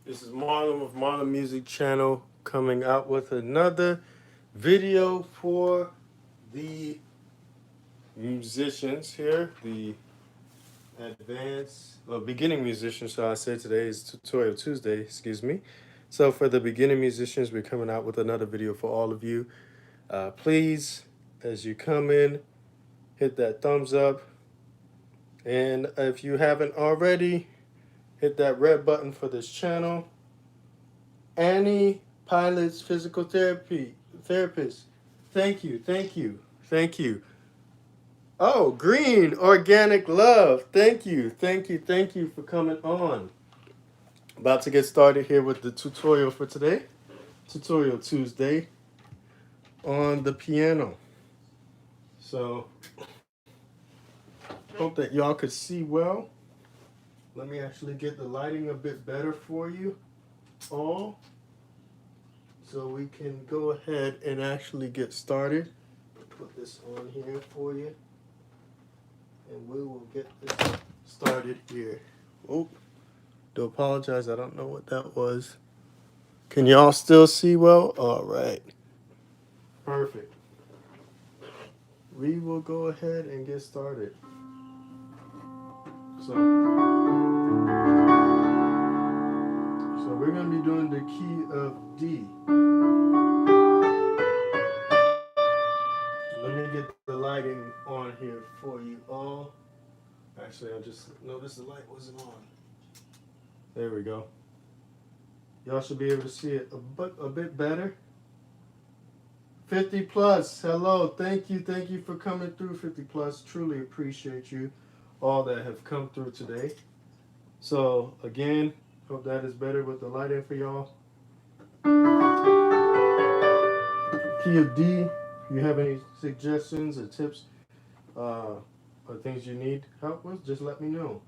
This is Marlon with Marlon Music Channel coming out with another video for the musicians here, the advanced, well, beginning musicians, so I say today is Tutorial Tuesday, excuse me. So for the beginning musicians, we're coming out with another video for all of you. Please, as you come in, hit that thumbs up. And if you haven't already, hit that red button for this channel. Annie Pilots Physical Therapist. Thank you, thank you, thank you. Oh, Green Organic Love. Thank you, thank you, thank you for coming on. About to get started here with the tutorial for today. Tutorial Tuesday on the piano. So, hope that y'all could see well. Let me actually get the lighting a bit better for you all, so we can go ahead and actually get started. Put this on here for you, and we will get this started here. Oh, do apologize, I don't know what that was. Can y'all still see well? All right, perfect. We will go ahead and get started. So we're going to be doing the key of D. Let me get the lighting on here for you all. Actually, I just noticed the light wasn't on. There we go. Y'all should be able to see it a bit better. 50 plus, hello, thank you for coming through. 50 plus, truly appreciate you all that have come through today. So again, hope that is better with the lighting for y'all. Key of D. If you have any suggestions or tips or things you need help with, just let me know.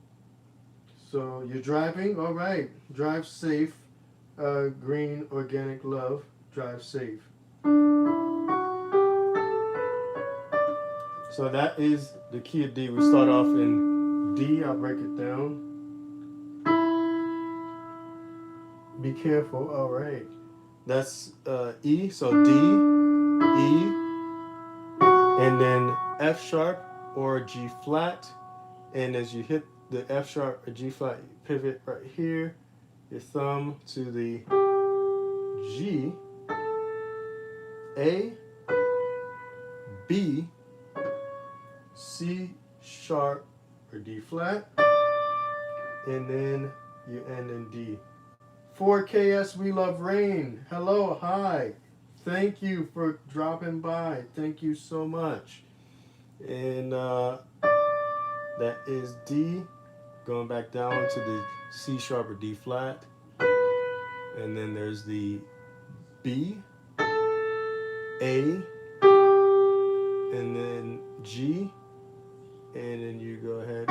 So you're driving, all right. Drive safe. Green Organic Love. Drive safe. So that is the key of D. We start off in D. I'll break it down. Be careful. All right. That's E. So D, E, and then F sharp or G flat. And as you hit the F sharp or G flat, you pivot right here. Your thumb to the G, A, B, C sharp or D flat, and then you end in D. 4KS We Love Rain. Hello, hi. Thank you for dropping by. Thank you so much. And that is D. Going back down to the C sharp or D flat. And then there's the B, A, and then G, and then you go ahead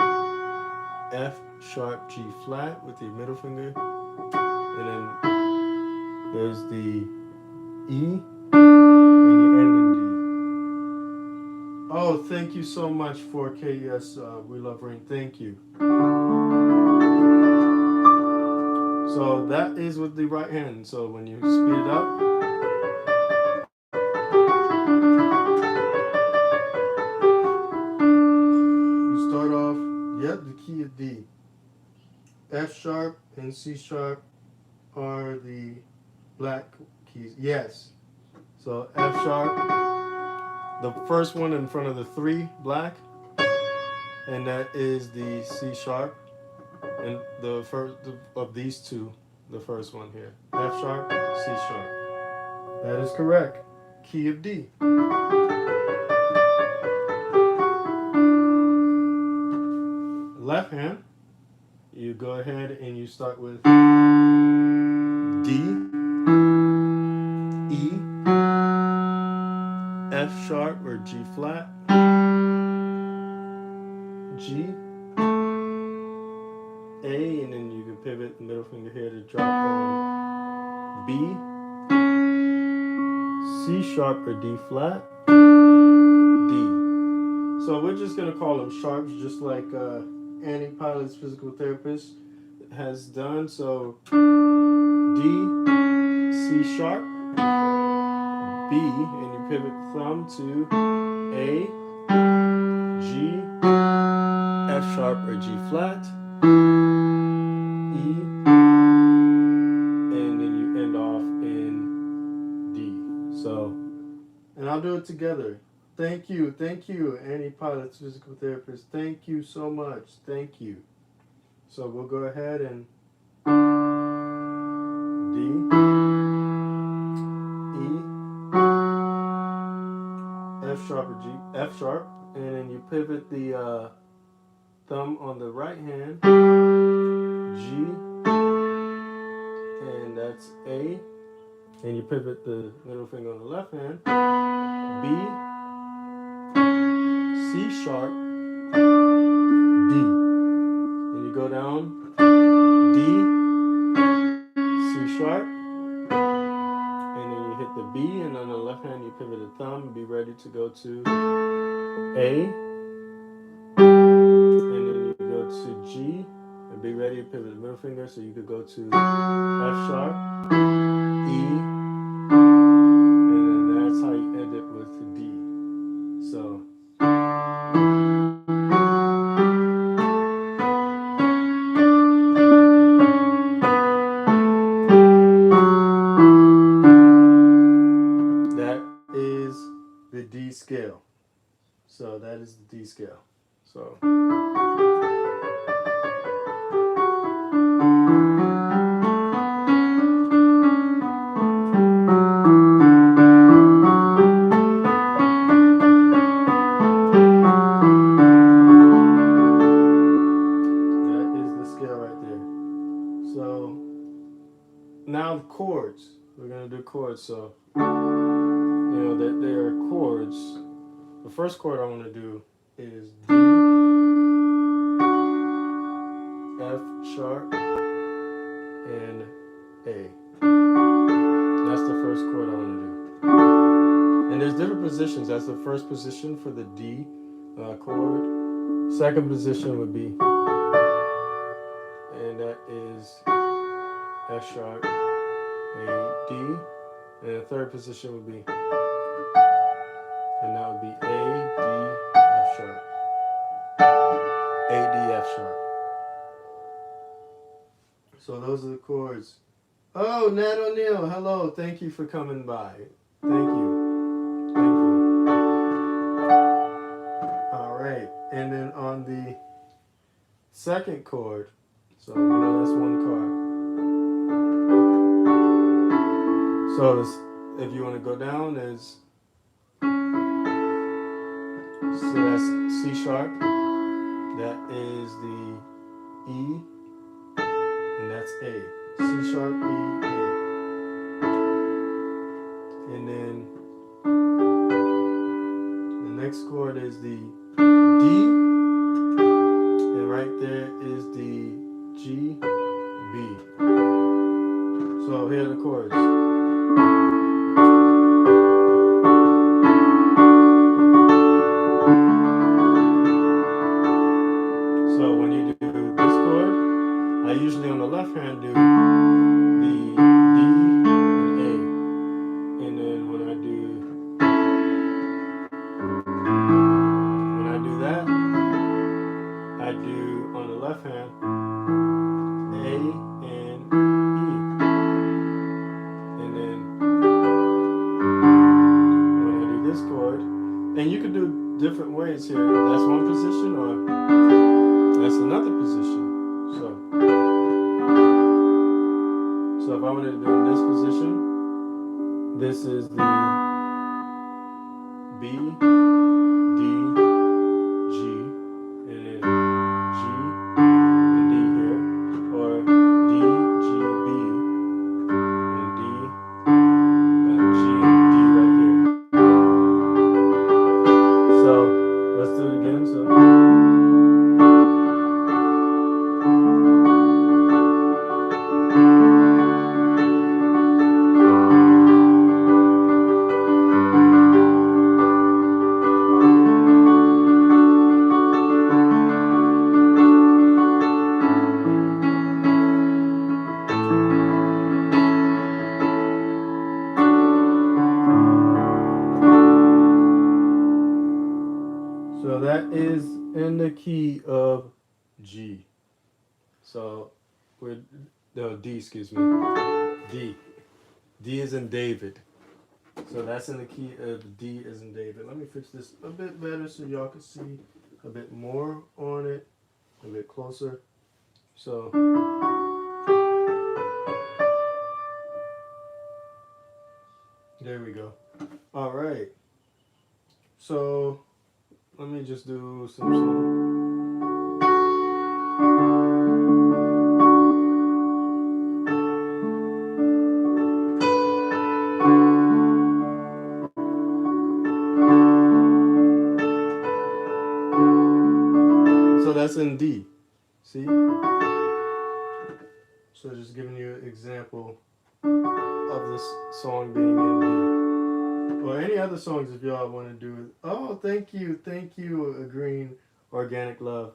F sharp G flat with your middle finger, and then there's the E, and you end in D. Oh, thank you so much for KS We Love Rain. Thank you. So that is with the right hand. So when you speed it up, the key of D. F sharp and C sharp are the black keys. Yes. So F sharp, the first one in front of the 3, black, and that is the C sharp, and the first of these two, the first one here. F sharp, C sharp. That is correct. Key of D. Left hand, you go ahead and you start with D, E, F sharp or G flat, G, A, and then you can pivot the middle finger here to drop on B, C sharp or D flat, D. So we're just going to call them sharps, just like Annie Pilots Physical Therapist has done. So C sharp, B, and you pivot the thumb to A, G, F sharp or G flat, E, and then you end off in D. So, and I'll do it together. Thank you, Annie Pilots, physical therapist. Thank you so much. Thank you. So we'll go ahead and D, E, F sharp or G, F sharp, and then you pivot the thumb on the right hand, G, and that's A, and you pivot the middle finger on the left hand, B, C sharp, D, and you go down, D, C sharp, and then you hit the B, and on the left hand you pivot the thumb and be ready to go to A, and then you go to G, and be ready to pivot the middle finger so you could go to F sharp, E, and then that's how you end it with D. So that is the D scale. So that is the D scale. So that is the scale right there. So now chords. We're gonna do chords. So that there are chords. The first chord I want to do is D, F sharp, and A. That's the first chord I want to do. And there's different positions. That's the first position for the D chord. Second position would be, and that is F sharp, A, D. And the third position would be, and that would be A, D, F sharp. A, D, F sharp. So those are the chords. Oh, Nat O'Neill, hello. Thank you for coming by. Thank you. Thank you. All right. And then on the second chord, so we know that's one chord. So if you want to go down, so that's C sharp. That is the E, and that's A. C sharp, E, A. And then the next chord is the D, and right there is the G, B. So here are the chords. So when you do this chord, I usually on the left hand do the D and A. And then when I do that, I do on the left hand A and E. And then when I do this chord, and you could do different ways here. That's one position or that's another position. So if I wanted to do in this position, this is the B, D, G, and then G and D here, or D, G, B, and D, G, and D right here. So let's do it again. So. in the key of G. So we're no D, excuse me. D. D is in David. So that's in the key of D as in David. Let me fix this a bit better so y'all can see a bit more on it, a bit closer. So there we go. All right. So let me just do some. So that's in D. See? So just giving you an example of this song being in D. Or any other songs if y'all want to do it. Oh, thank you, Green Organic Love.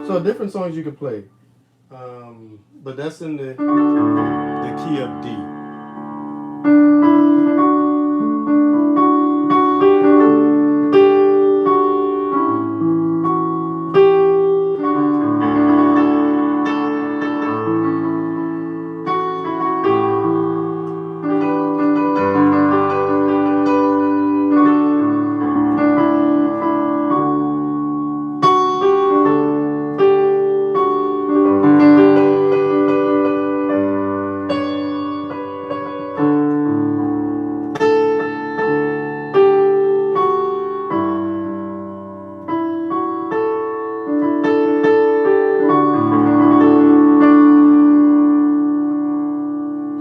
So different songs you can play, but that's in the key of D.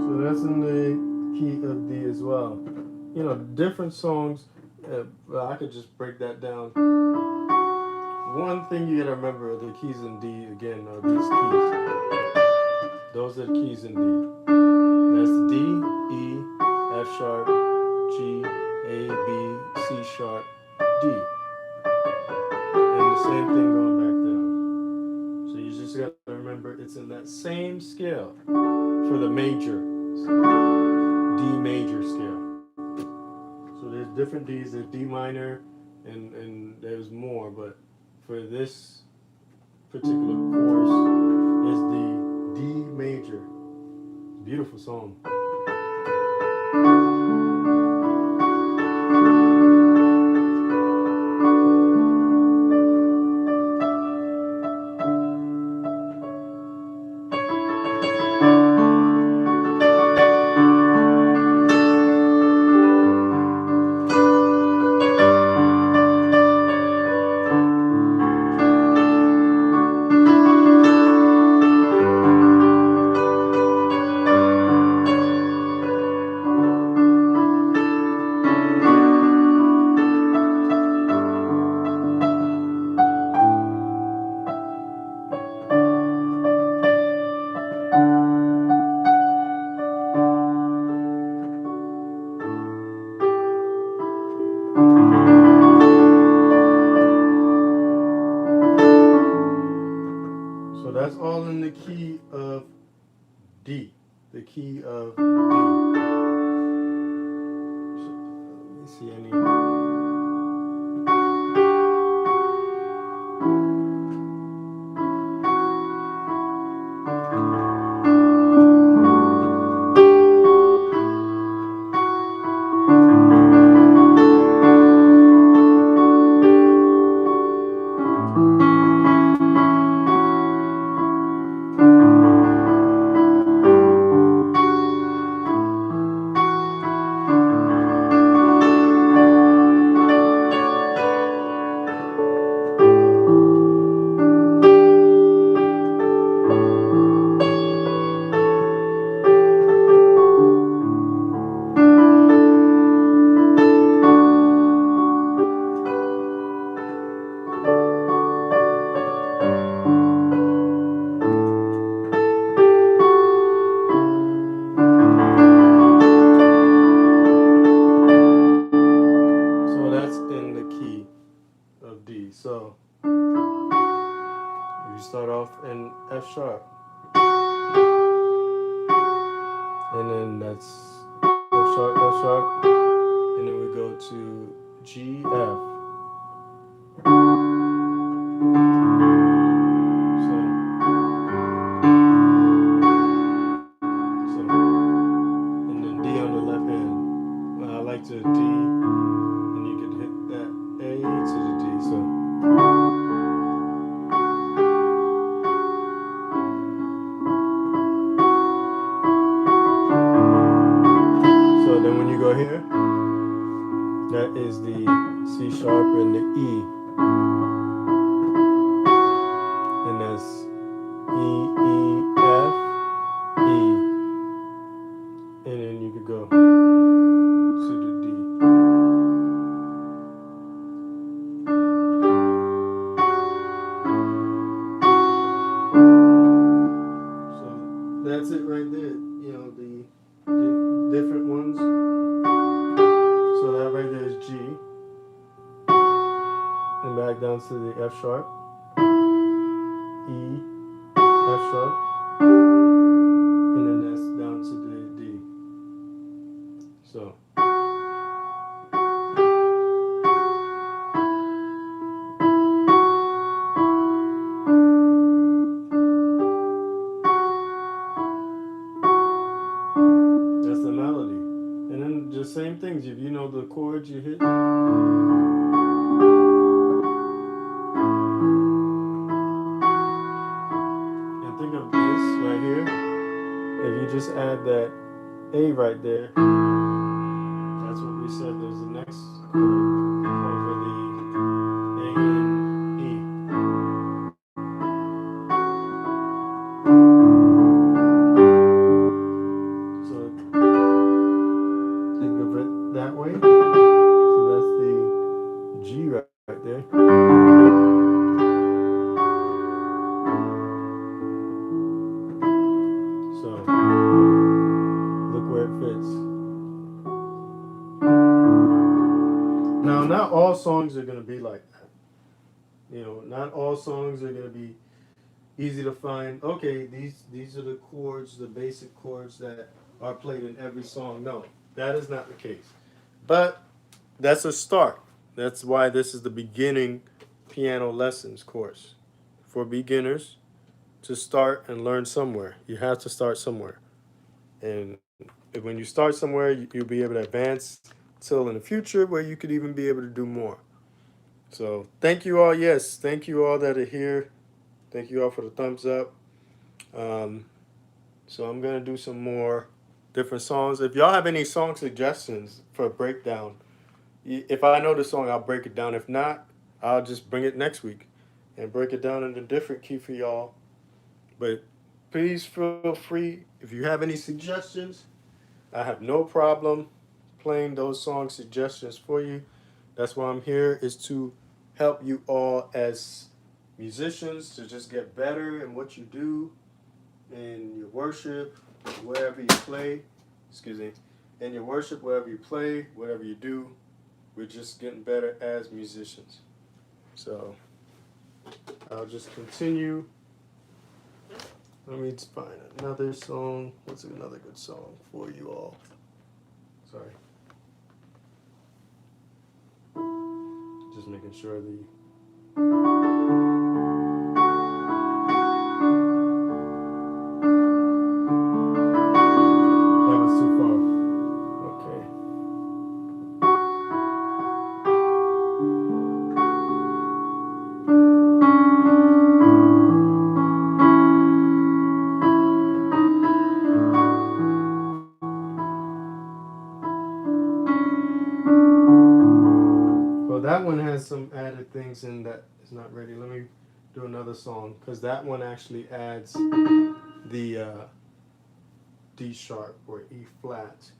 So that's in the key of D as well. You know, different songs. I could just break that down. One thing you gotta remember: the keys in D again are these keys. Those are the keys in D. That's D, E, F sharp, G, A, B, C sharp, D. And the same thing going back down. So you just got to remember it's in that same scale for the major, D major scale. So there's different Ds. There's D minor, and there's more. But for this particular course, is the D major. Beautiful song. that's all in the key of D. The key of D. So, let me see any. So that's in the key of D. So you start off in F sharp, and then that's F sharp, and then we go to G, F. So, and then D on the left hand. Well, I like to D, and you can hit that A to the D. So then when you go here, that is the C sharp and the E, and that's E, E, F, E, and then you could go to the D. So that's it right there. You know, the different ones. So that right there is G, and back down to the F sharp, E, F sharp, and then that's down to the D. So. That's the melody. And then just same things. If you know the chords you hit. And think of this right here. If you just add that A right there, that's what we said. There's the next chord over the A and E. So think of it that way. So that's the G right there. So look where it fits. Now, not all songs are going to be like that. You know, not all songs are going to be easy to find. Okay, these are the chords, the basic chords that are played in every song. No, that is not the case. But that's a start. That's why this is the beginning piano lessons course for beginners to start and learn somewhere. You have to start somewhere. And when you start somewhere, you'll be able to advance till in the future where you could even be able to do more. So thank you all. Yes, thank you all that are here. Thank you all for the thumbs up. Um, so I'm gonna do some more different songs. If y'all have any song suggestions for a breakdown, if I know the song, I'll break it down. If not, I'll just bring it next week and break it down in a different key for y'all. But please feel free. If you have any suggestions, I have no problem playing those song suggestions for you. That's why I'm here, is to help you all as musicians to just get better in what you do, in your worship, wherever you play. Excuse me. In your worship, wherever you play, whatever you do, we're just getting better as musicians. So I'll just continue Let me find another song. What's another good song for you all? Sorry. Just making sure the that was too far. Okay. Well, that one has some added things in that is not ready. Let me do another song because that one actually adds the D sharp or E flat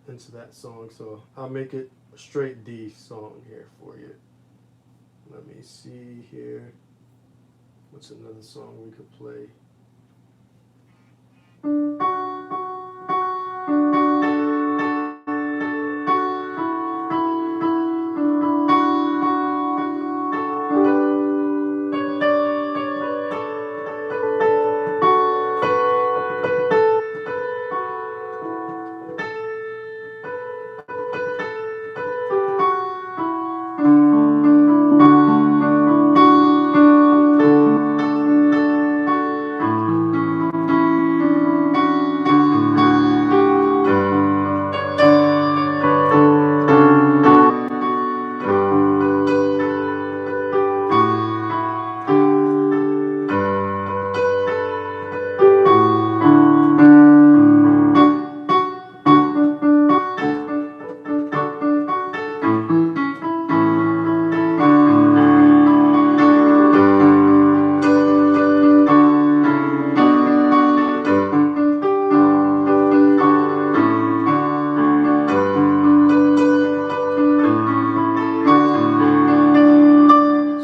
into that song. So I'll make it a straight D song here for you. Let me see here. What's another song we could play?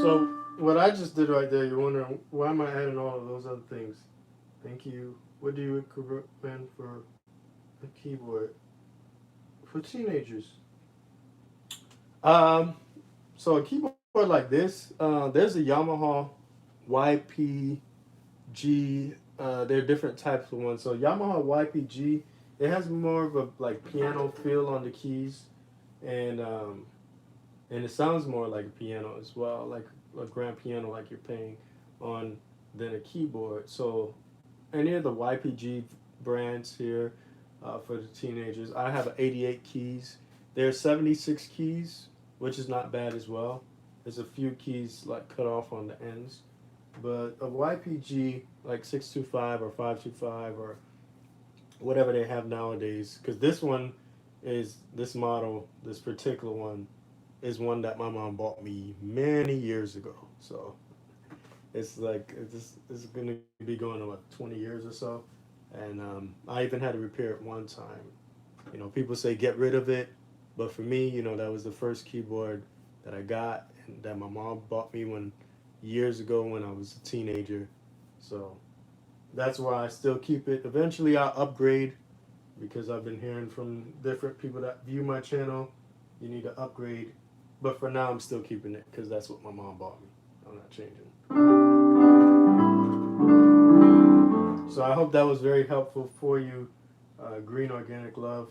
So what I just did right there, you're wondering why am I adding all of those other things? Thank you. What do you recommend for a keyboard for teenagers? Um, so a keyboard like this, there's a Yamaha YPG. There are different types of ones. So Yamaha YPG, it has more of a like piano feel on the keys, and it sounds more like a piano as well, like a grand piano, like you're playing on than a keyboard. So any of the YPG brands here for the teenagers, I have 88 keys. There's 76 keys, which is not bad as well. There's a few keys like cut off on the ends, but a YPG like 625 or 525 or whatever they have nowadays, because this one is this model, this particular one is one that my mom bought me many years ago. So it's like it's gonna be going on what 20 years or so, and I even had to repair it one time. You know, people say get rid of it, but for me, you know, that was the first keyboard that I got and that my mom bought me when years ago when I was a teenager. So that's why I still keep it. Eventually, I'll upgrade because I've been hearing from different people that view my channel. You need to upgrade, but for now, I'm still keeping it because that's what my mom bought me. I'm not changing. So I hope that was very helpful for you. Green Organic Love.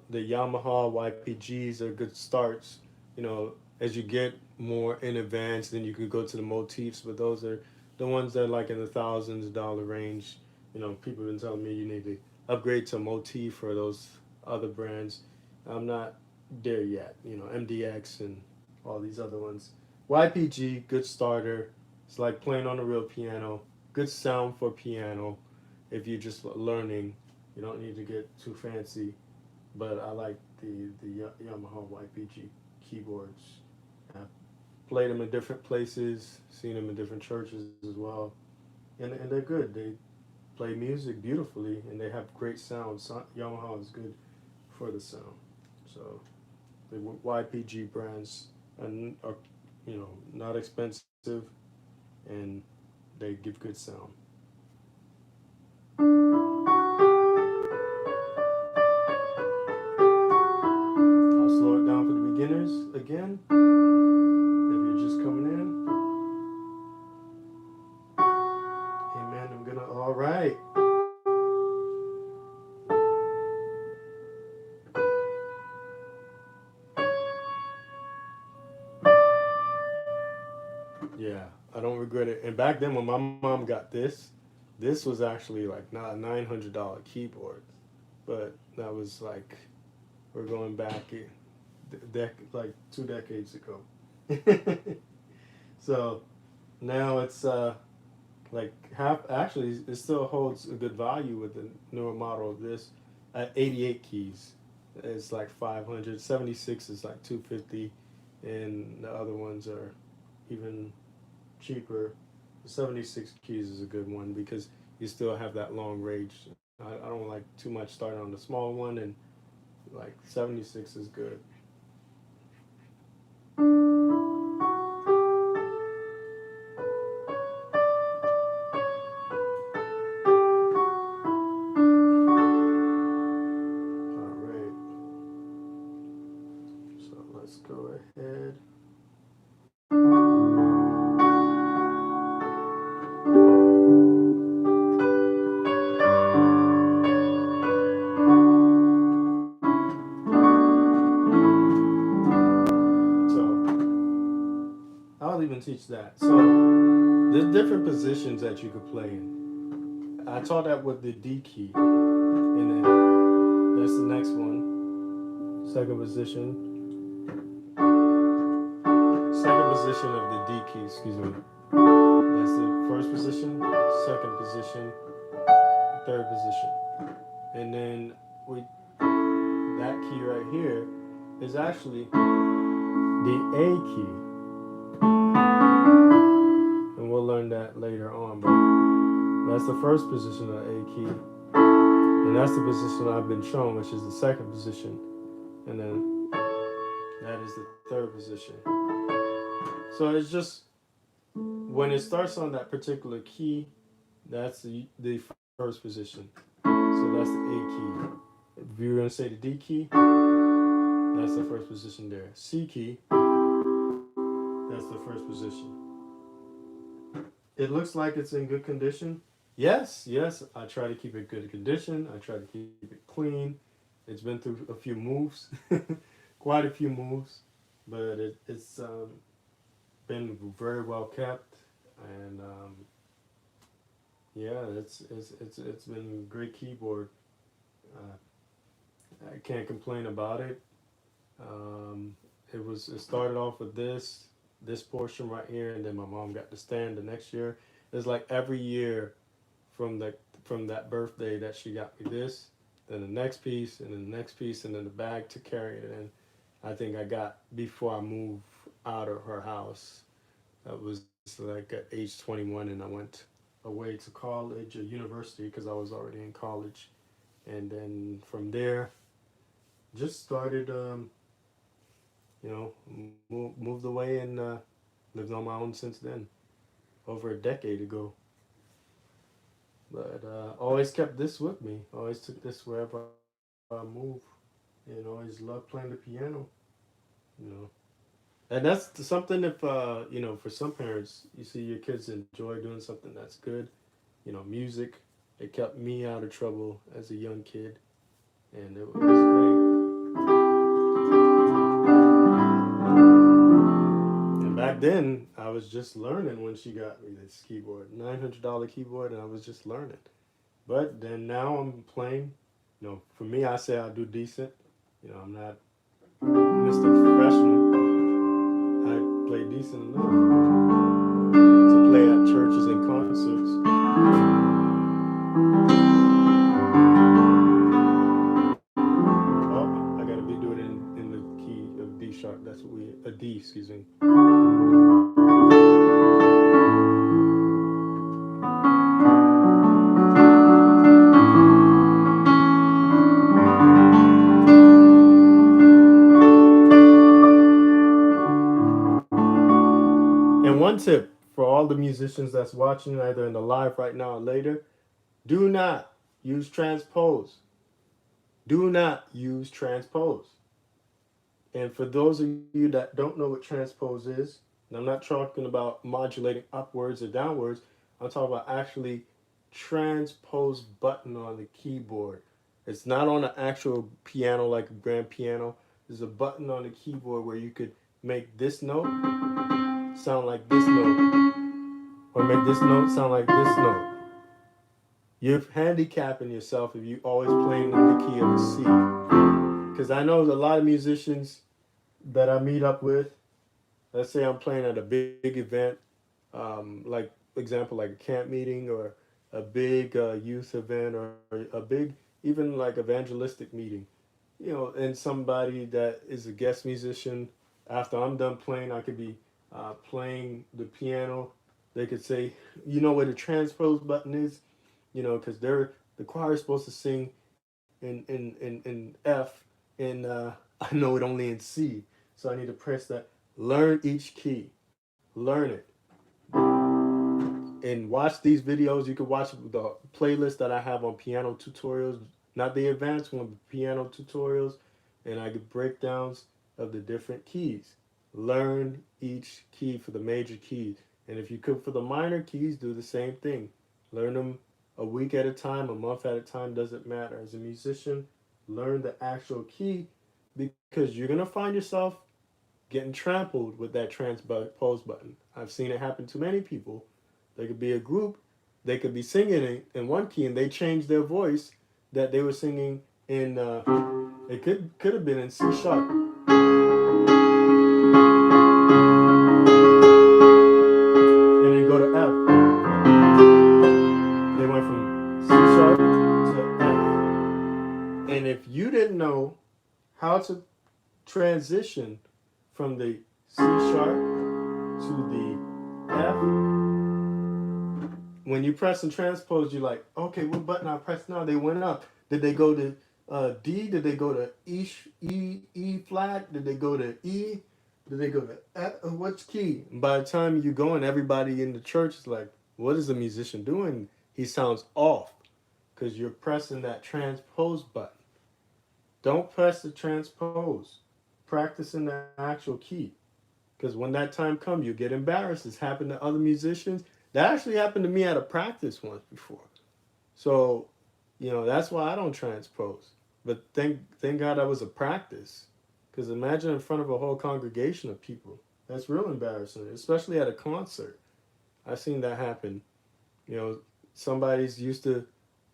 The Yamaha YPGs are good starts. You know, as you get more in advance, then you could go to the motifs, but those are the ones that are like in the thousands of dollar range. You know, people have been telling me you need to upgrade to motif for those other brands. I'm not there yet. You know, MDX and all these other ones. YPG, good starter. It's like playing on a real piano. Good sound for piano. If you're just learning, you don't need to get too fancy. But I like the Yamaha YPG keyboards. I've played them in different places, seen them in different churches as well, and they're good. They play music beautifully, and they have great sound. Yamaha is good for the sound. So the YPG brands are, you know, not expensive, and they give good sound. I'll slow it down for the beginners again. If you're just coming in, amen Yeah, I don't regret it. And back then, when my mom got this was actually like not a $900 keyboard, but that was like we're going back like 2 decades ago. So now it's like half. Actually, it still holds a good value with the newer model of this at 88 keys. It's like 500. 76 is like 250, and the other ones are even cheaper. 76 keys is a good one because you still have that long range. I don't like too much starting on the small one, and like 76 is good. All right, so let's go ahead. So I'll even teach that. So there's different positions that you could play in. I taught that with the D key, and then that's the next one. Second position. Second position of the D key. Excuse me. That's the first position. Second position. Third position. And then we that key right here is actually the A key, and we'll learn that later on. But that's the first position of the A key, and that's the position I've been shown, which is the second position, and then that is the third position. So it's just when it starts on that particular key, that's the first position. So that's the A key. If you're gonna say the D key, that's the first position there. C key, that's the first position. It looks like it's in good condition. Yes, yes, I try to keep it good condition. I try to keep it clean. It's been through a few moves, quite a few moves, but it's been very well kept, and yeah, it's been a great keyboard. Uh, I can't complain about it. Um, it started off with this portion right here, and then my mom got the stand the next year. It's like every year from the from that birthday that she got me this, then the next piece, and then the next piece, and then the bag to carry it in. I think I got before I moved out of her house. That was like at age 21, and I went away to college or university because I was already in college, and then from there just started moved away and lived on my own since then, over a decade ago. But always kept this with me. Always took this wherever I move, and always loved playing the piano. You know, and that's something. If for some parents, you see your kids enjoy doing something that's good. Music. It kept me out of trouble as a young kid, and it was great. And back then, I was just learning when she got me this keyboard, $900 keyboard, and I was just learning. But then now I'm playing. For me, I say I do decent. I'm not Mr. Professional. I play decent enough to play at churches and concerts. Oh, I gotta be doing it in the key of D sharp. That's what we a D, excuse me. And one tip for all the musicians that's watching, either in the live right now or later, do not use transpose. Do not use transpose. And for those of you that don't know what transpose is, and I'm not talking about modulating upwards or downwards, I'm talking about actually transpose button on the keyboard. It's not on an actual piano like a grand piano. There's a button on the keyboard where you could make this note sound like this note, or make this note sound like this note. You're handicapping yourself if you always playing in the key of a C. Because I know a lot of musicians that I meet up with. Let's say I'm playing at a big event, like example, like a camp meeting or a big youth event or a big even like evangelistic meeting. And somebody that is a guest musician. After I'm done playing, I could be playing the piano. They could say, "You know where the transpose button is?" Because the choir is supposed to sing in F, and I know it only in C, so I need to press that. Learn each key, learn it, and watch these videos. You can watch the playlist that I have on piano tutorials, not the advanced one, but piano tutorials, and I get breakdowns of the different keys. Learn each key for the major keys, and if you could for the minor keys, do the same thing. Learn them a week at a time, a month at a time, doesn't matter. As a musician, learn the actual key because you're gonna find yourself getting trampled with that transpose button. I've seen it happen to many people. There could be a group, they could be singing in one key and they change their voice that they were singing in. It could have been in C sharp, and then go to F. They went from C sharp to F. And if you didn't know how to transition from the C sharp to the F, when you press and transpose, you're like, okay, what button I press now? They went up. Did they go to D? Did they go to E flat? Did they go to E? Did they go to F? Which key? And by the time you go in, everybody in the church is like, what is the musician doing? He sounds off because you're pressing that transpose button. Don't press the transpose. Practice in the actual key. Because when that time comes, you get embarrassed. It's happened to other musicians. That actually happened to me at a practice once before. So, that's why I don't transpose. But thank God that was a practice. Because imagine in front of a whole congregation of people. That's real embarrassing, especially at a concert. I've seen that happen. You know, somebody's used to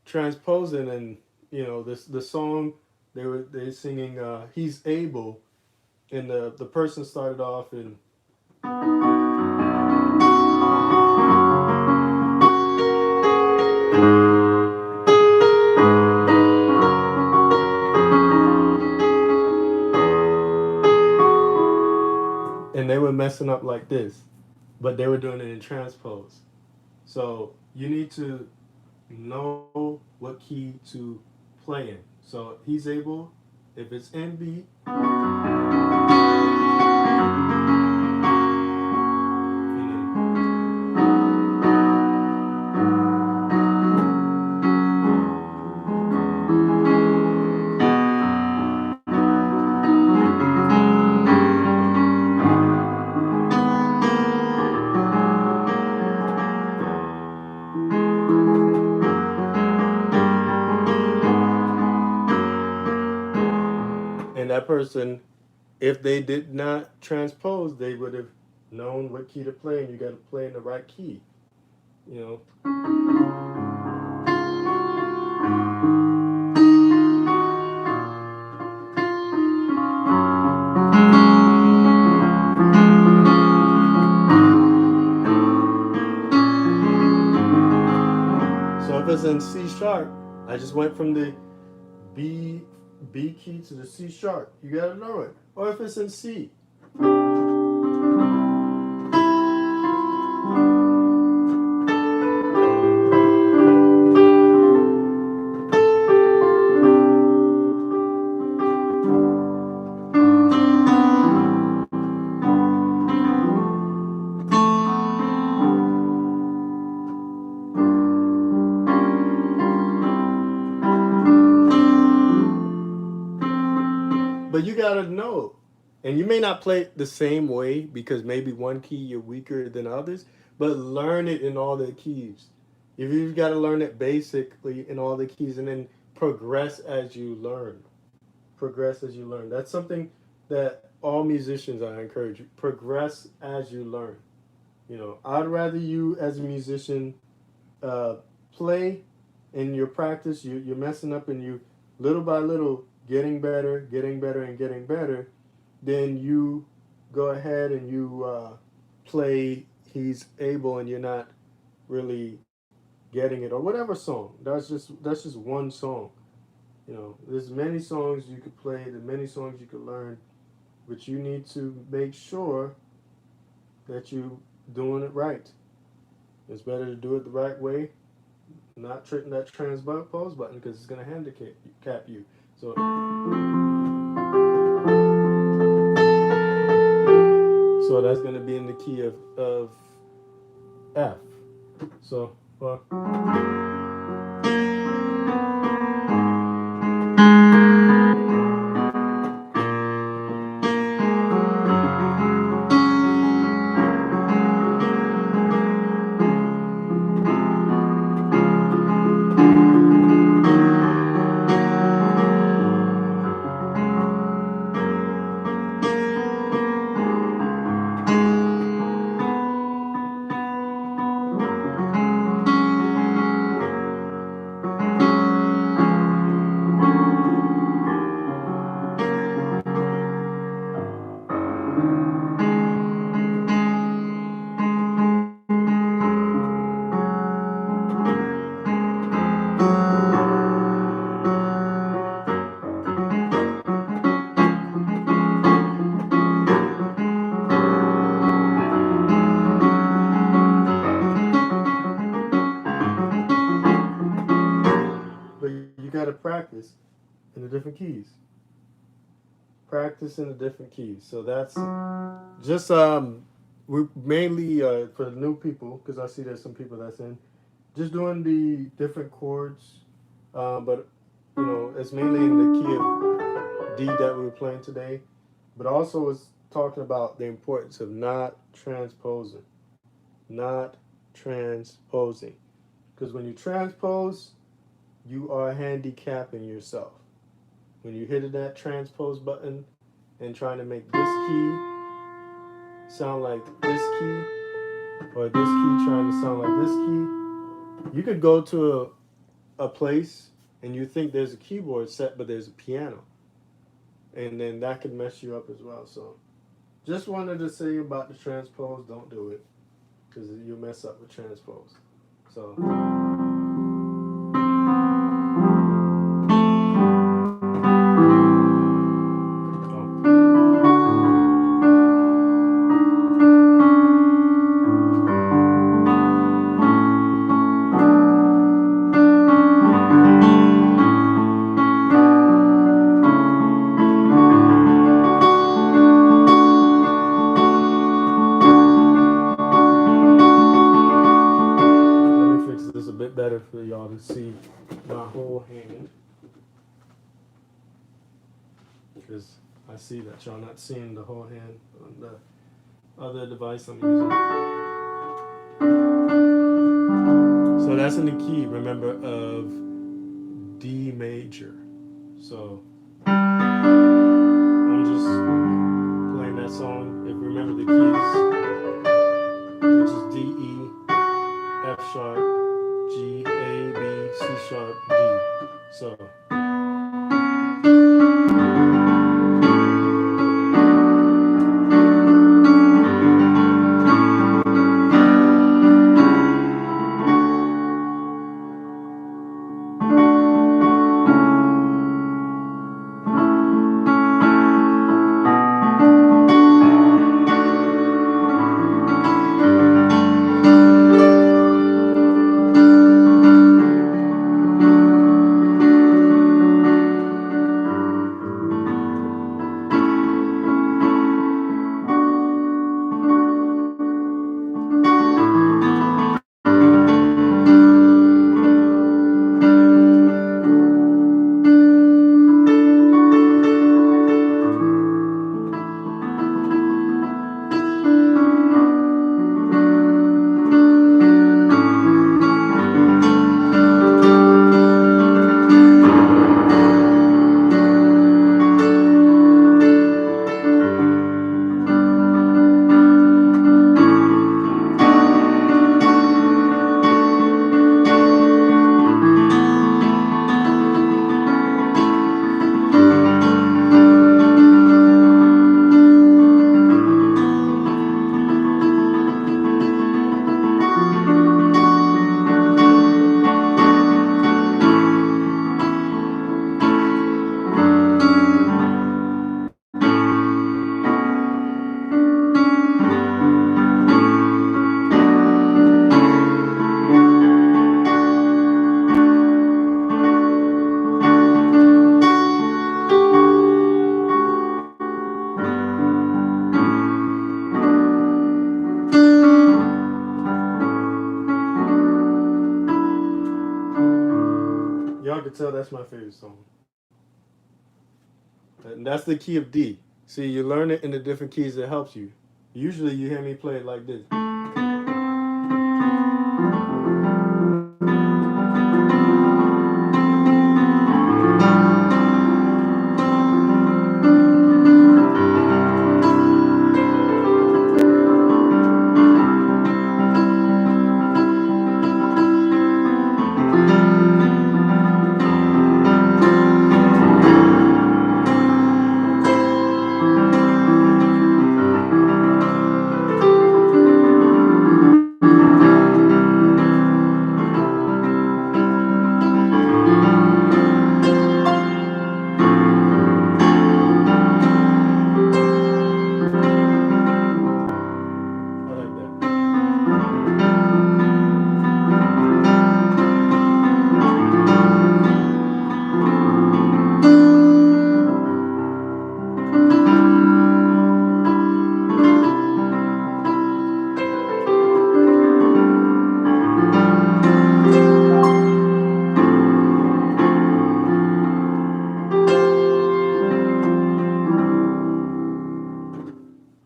transposing, and this the song they singing "He's Able," and the person started off and they were messing up like this, but they were doing it in transpose. So you need to know what key to play in. So he's able, if it's in B, and that person, if they did not transpose, they would have known what key to play, and you got to play in the right key. You know. So if it's in C sharp, I just went from the B B key to the C sharp. You gotta know it. Or if it's in C. But you gotta know. And you may not play it the same way because maybe one key you're weaker than others, but learn it in all the keys. If you've got to learn it basically in all the keys and then progress as you learn. Progress as you learn. That's something that all musicians I encourage you. Progress as you learn. You know, I'd rather you as a musician uh, play in your practice. You're messing up and you little by little getting better, getting better, and getting better. Then you go ahead and you play He's Able and you're not really getting it or whatever song. That's just one song. You know, there's many songs you could play, there's many songs you could learn, but you need to make sure that you doing it right. It's better to do it the right way, not tricking that transpose button because it's going to handicap you. So that's going to be in the key of F. So, but you got to practice in the different keys. Practice in the different keys. So that's just we mainly for the new people because I see there's some people that's in just doing the different chords, but you know it's mainly in the key of D that we were playing today. But also it's talking about the importance of not transposing, not transposing, because when you transpose, you are handicapping yourself. When you hit that transpose button and trying to make this key sound like this key, or this key trying to sound like this key, you could go to a place and you think there's a keyboard set, but there's a piano. And then that could mess you up as well. So just wanted to say about the transpose, don't do it because you mess up with transpose. So. This a bit better for y'all to see my whole hand because I see that y'all not seeing the whole hand on the other device I'm using. So that's in the key, remember, of D major. So I'm just playing that song. If you remember the keys, which is D, E, F sharp, G, A, B, C sharp, D. So. could tell, that's my favorite song. And that's the key of D. See, you learn it in the different keys that helps you. Usually you hear me play it like this. I like that.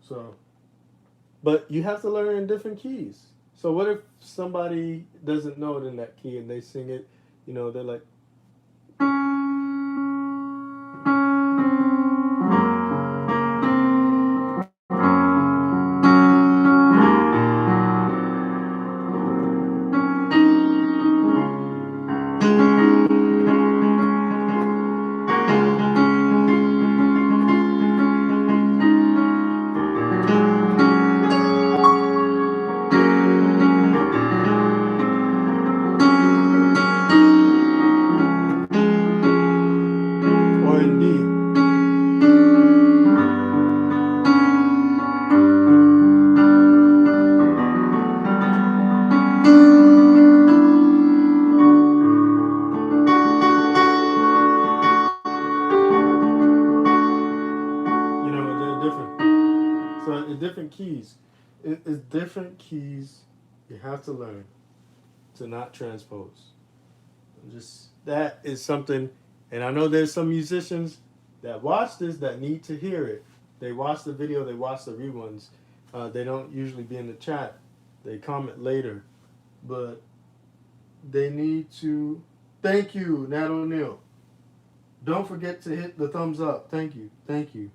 So, but you have to learn in different keys. So what if somebody doesn't know it in that key and they sing it, they're like, or in D, they're different. So in different keys, it's different keys you have to learn to not transpose. Just that is something, and I know there's some musicians that watch this that need to hear it. They watch the video, they watch the reruns. They don't usually be in the chat. They comment later, but they need to. Thank you, Nat O'Neill. Don't forget to hit the thumbs up. Thank you, thank you.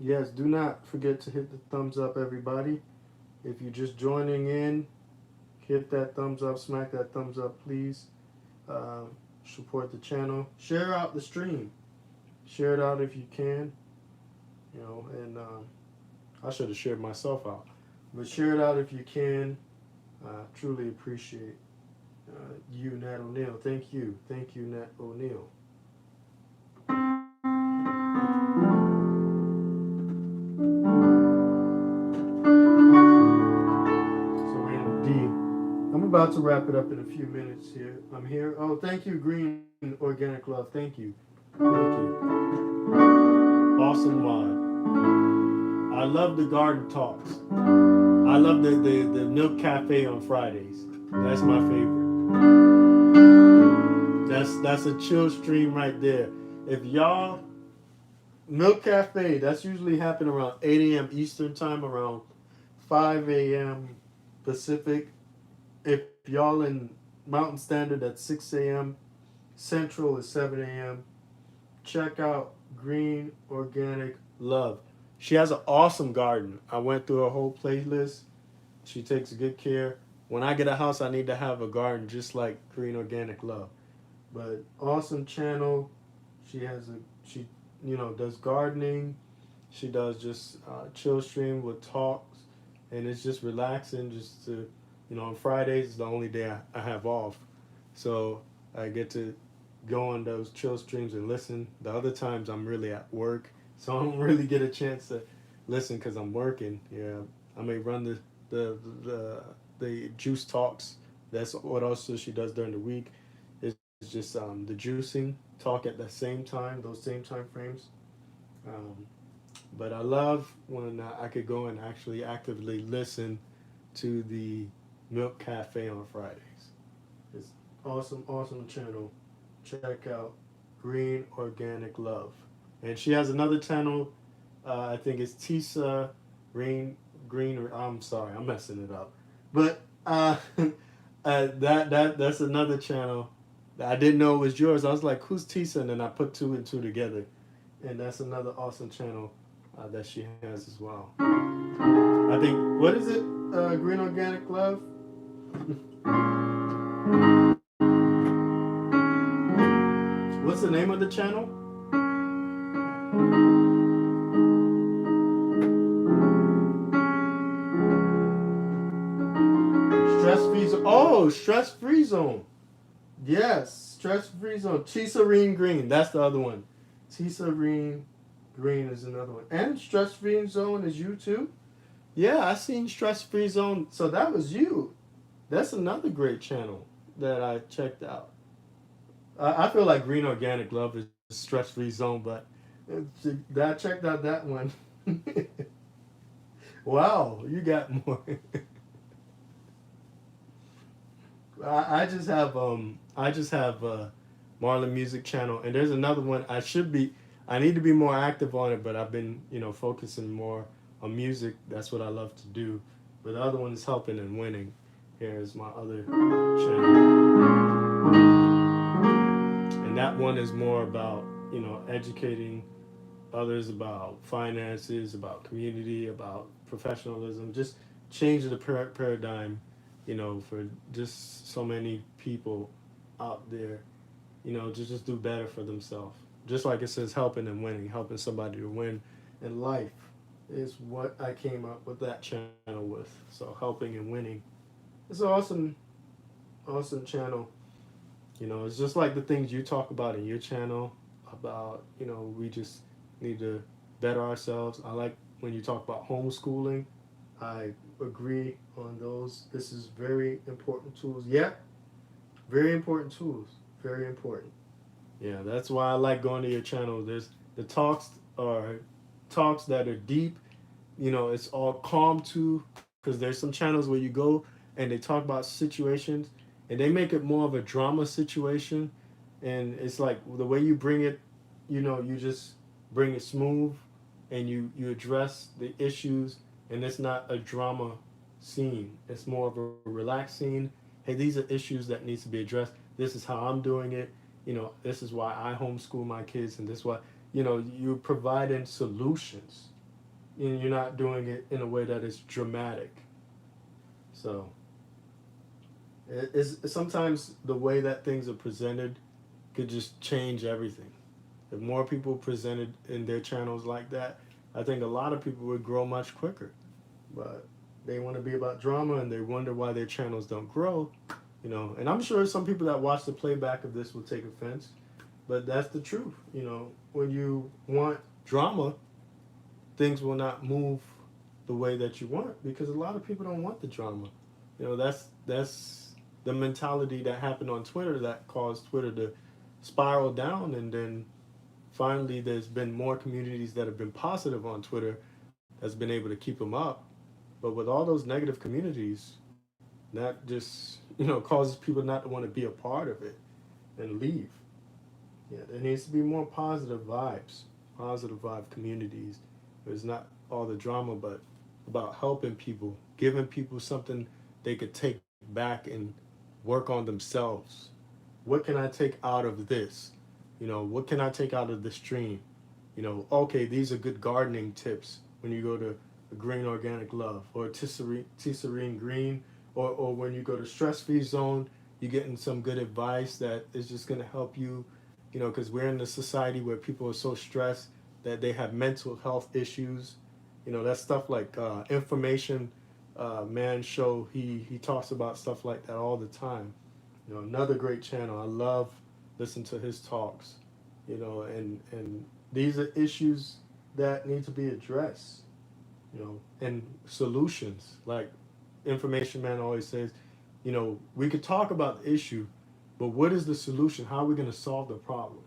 Yes, do not forget to hit the thumbs up, everybody. If you're just joining in, hit that thumbs up, smack that thumbs up, please. Um, Support the channel. Share out the stream. Share it out if you can. And I should have shared myself out. But share it out if you can. Truly appreciate you, Nat O'Neill. Thank you. Thank you, Nat O'Neill. So we're in D. I'm about to wrap it up in a few minutes here. I'm here. Oh, thank you, Green Organic Love. Thank you. Thank you. Awesome mod. I love the garden talks. I love the Milk Cafe on Fridays. That's my favorite. That's a chill stream right there. If y'all Milk Cafe, that's usually happen around 8 a.m. Eastern time, around 5 a.m. Pacific. If y'all in Mountain Standard, that's 6 a.m. Central is 7 a.m. Check out Green Organic Love. She has an awesome garden. I went through her whole playlist. She takes good care. When I get a house, I need to have a garden just like Green Organic Love. But awesome channel. She does gardening. She does just chill stream with talks, and it's just relaxing. Just to on Fridays is the only day I have off, so I get to go on those chill streams and listen. The other times I'm really at work, so I don't really get a chance to listen because I'm working. Yeah, I may run the juice talks. That's what also she does during the week. It's just the juicing talk at the same time, those same time frames. Um, but I love when I could go and actually actively listen to the Milk Cafe on Fridays. It's awesome, awesome channel. check out Green Organic Love. And she has another channel. I think it's Tisa Green. I'm sorry, I'm messing it up. But that's another channel. I didn't know it was yours. I was like, who's Tisa? And then I put two and two together. And that's another awesome channel that she has as well. I think, what is it? Green Organic Love? What's the name of the channel? Stress-free zone. Oh, stress-free zone. Yes, stress-free zone. Tisarine Green. That's the other one. Tisarine Green is another one. And stress-free zone is you too? Yeah, I seen stress-free zone. So that was you. That's another great channel that I checked out. I feel like Green Organic Love is stress-free zone, but I checked out that one. Wow, you got more. I just have Marlon Music Channel, and there's another one. I need to be more active on it, but I've been focusing more on music. That's what I love to do. But the other one is Helping and Winning. Here's my other channel, and that one is more about educating others about finances, about community, about professionalism, just change the paradigm, for just so many people out there, just do better for themselves. Just like it says, helping and winning, helping somebody to win in life is what I came up with that channel with. So helping and winning. It's an awesome channel. It's just like the things you talk about in your channel about, we just need to better ourselves. I like when you talk about homeschooling. I agree on those. This is very important tools. Yeah, very important tools. Very important. Yeah, that's why I like going to your channel. There's the talks that are deep. It's all calm too, because there's some channels where you go and they talk about situations and they make it more of a drama situation, and it's like the way you bring it, you just bring it smooth, and you address the issues, and it's not a drama scene. It's more of a relaxed scene. Hey, these are issues that needs to be addressed. This is how I'm doing it. This is why I homeschool my kids, and this is why you're providing solutions, and you're not doing it in a way that is dramatic. So it's sometimes the way that things are presented could just change everything. If more people presented in their channels like that, I think a lot of people would grow much quicker. But they want to be about drama, and they wonder why their channels don't grow. And I'm sure some people that watch the playback of this will take offense, but that's the truth. When you want drama, things will not move the way that you want, because a lot of people don't want the drama. That's the mentality that happened on Twitter that caused Twitter to spiral down, and then finally there's been more communities that have been positive on Twitter that's been able to keep them up. But with all those negative communities, that just causes people not to want to be a part of it and leave. Yeah, there needs to be more positive vibe communities. There's not all the drama, but about helping people, giving people something they could take back and work on themselves. What can I take out of this? What can I take out of the stream? Okay, these are good gardening tips when you go to Green Organic Love or Tisserine Green, or when you go to Stress-Free Zone, you're getting some good advice that is just going to help you, because we're in a society where people are so stressed that they have mental health issues. That stuff like Information Man Show, he talks about stuff like that all the time. Another great channel. I love listening to his talks, and these are issues that need to be addressed, and solutions. Like Information Man always says, we could talk about the issue, but what is the solution? How are we going to solve the problem?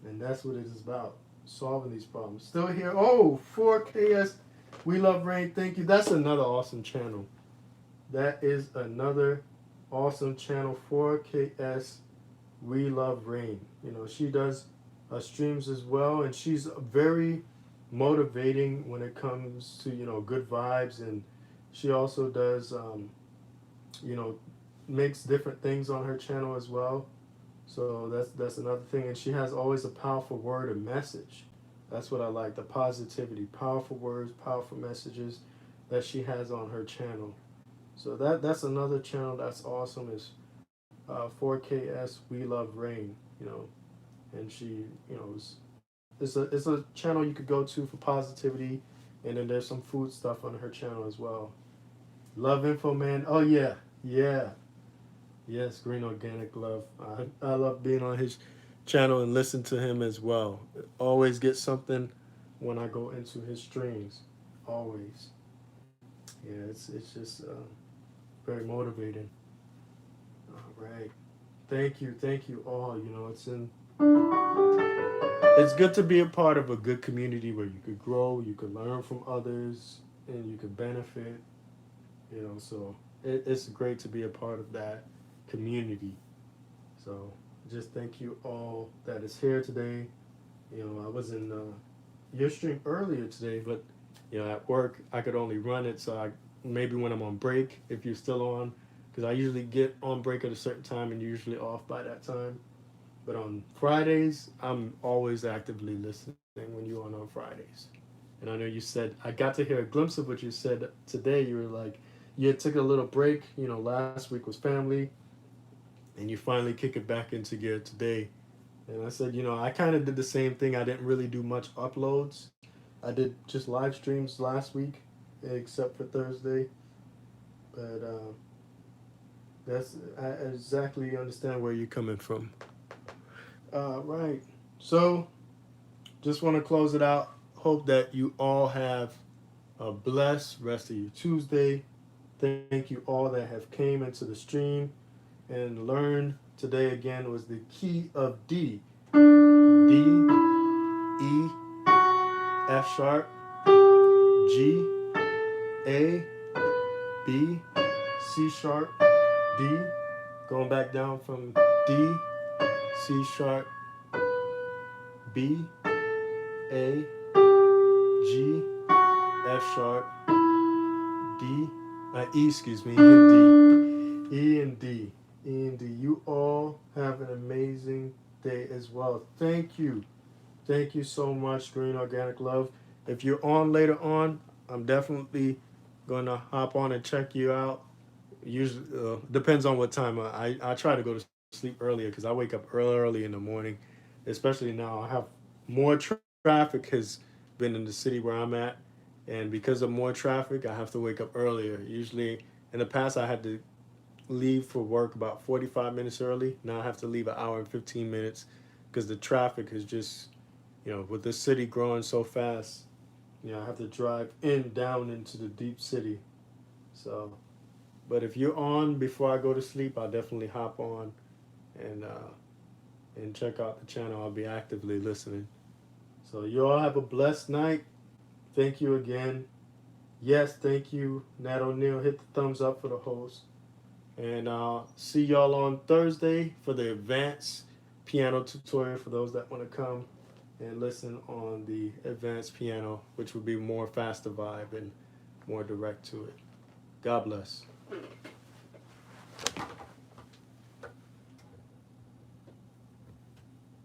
And that's what it is about, solving these problems. Still here. Oh, 4KS. We Love Rain. Thank you. That's another awesome channel. That is another awesome channel, 4KS We Love Rain. You know, she does streams as well, and she's very motivating when it comes to, you know, good vibes. And she also does, you know, makes different things on her channel as well. So that's another thing. And she has always a powerful word or message. That's what I like, the positivity, powerful words, powerful messages that she has on her channel. So that's another channel that's awesome is 4KS We Love Rain, you know, and she, you know, it's a channel you could go to for positivity, and then there's some food stuff on her channel as well. Love Info Man, oh yeah, yeah, yes, Green Organic Love. I love being on his channel and listen to him as well. Always get something when I go into his streams, always. Yeah, it's just very motivating. All right. Thank you all. You know, it's good to be a part of a good community where you could grow, you could learn from others, and you could benefit. You know, so it's great to be a part of that community. So just thank you all that is here today. You know, I was in your stream earlier today, but you know, at work I could only run it. So I maybe when I'm on break, if you're still on, because I usually get on break at a certain time and usually off by that time. But on Fridays, I'm always actively listening when you're on Fridays. And I know you said I got to hear a glimpse of what you said today. You were like, you took a little break. You know, last week was family, and you finally kick it back into gear today. And I said, you know, I kind of did the same thing. I didn't really do much uploads. I did just live streams last week, except for Thursday. But I exactly understand where you're coming from. Right. So, just want to close it out. Hope that you all have a blessed rest of your Tuesday. Thank you all that have came into the stream and learned today again was the key of D. D, E, F sharp, G, A, B, C sharp, D. Going back down from D, C sharp, B, A, G, F sharp, D, E, excuse me, and D. E and D. E and D. You all have an amazing day as well. Thank you. Thank you so much, Green Organic Love. If you're on later on, I'm definitely going to hop on and check you out. Usually, depends on what time. I try to go to sleep earlier because I wake up early in the morning, especially now. I have more traffic has been in the city where I'm at, and because of more traffic, I have to wake up earlier. Usually, in the past, I had to leave for work about 45 minutes early. Now I have to leave an hour and 15 minutes because the traffic is just, you know, with the city growing so fast, you know, I have to drive down into the deep city. So, but if you're on before I go to sleep, I'll definitely hop on and uh, and check out the channel. I'll be actively listening. So you all have a blessed night. Thank you again. Yes, thank you, Nat O'Neill. Hit the thumbs up for the host. And see y'all on Thursday for the advanced piano tutorial for those that want to come and listen on the advanced piano, which would be more faster vibe and more direct to it. God bless.